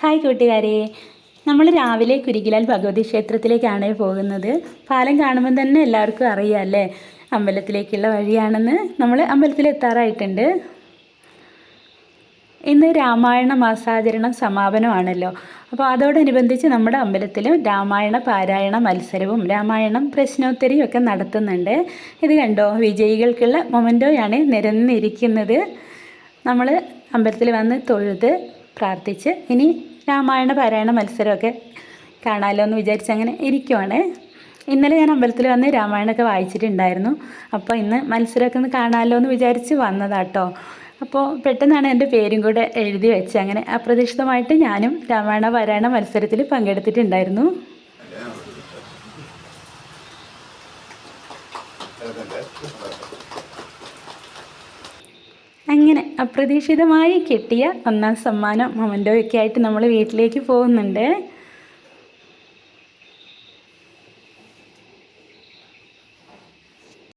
Hi കൂട്ടുകാരെ, നമ്മൾ രാവിലെ കുരികിലാൽ ഭഗവതി ക്ഷേത്രത്തിലേക്കാണ് പോകുന്നത്. പാലം കാണുമ്പോൾ തന്നെ എല്ലാവർക്കും അറിയാം അല്ലേ, അമ്പലത്തിലേക്കുള്ള വഴിയാണെന്ന്. നമ്മൾ അമ്പലത്തിലെത്താറായിട്ടുണ്ട്. ഇന്ന് രാമായണ മാസാചരണം സമാപനമാണല്ലോ. അപ്പോൾ അതോടനുബന്ധിച്ച് നമ്മുടെ അമ്പലത്തിലും രാമായണ പാരായണ മത്സരവും രാമായണം പ്രശ്നോത്തരിയും ഒക്കെ നടത്തുന്നുണ്ട്. ഇത് കണ്ടോ, വിജയികൾക്കുള്ള മൊമെൻറ്റോയാണ് നിരന്നിരിക്കുന്നത്. നമ്മൾ അമ്പലത്തിൽ വന്ന് തൊഴുത് പ്രാർത്ഥിച്ച് ഇനി രാമായണ പാരായണ മത്സരമൊക്കെ കാണാമല്ലോ എന്ന് വിചാരിച്ച് അങ്ങനെ ഇരിക്കുവാണ്. ഇന്നലെ ഞാൻ അമ്പലത്തിൽ വന്ന് രാമായണമൊക്കെ വായിച്ചിട്ടുണ്ടായിരുന്നു. അപ്പോൾ ഇന്ന് മത്സരമൊക്കെ ഒന്ന് കാണാമല്ലോ എന്ന് വിചാരിച്ച് വന്നതാട്ടോ. അപ്പോൾ പെട്ടെന്നാണ് എൻ്റെ പേരും കൂടെ എഴുതി വെച്ച് അങ്ങനെ അപ്രതീക്ഷിതമായിട്ട് ഞാനും രാമായണ പാരായണ മത്സരത്തിൽ പങ്കെടുത്തിട്ടുണ്ടായിരുന്നു. അങ്ങനെ അപ്രതീക്ഷിതമായി കിട്ടിയ ഒന്നാം സമ്മാനം മൊമെൻറ്റോയൊക്കെ ആയിട്ട് നമ്മൾ വീട്ടിലേക്ക് പോകുന്നുണ്ട്.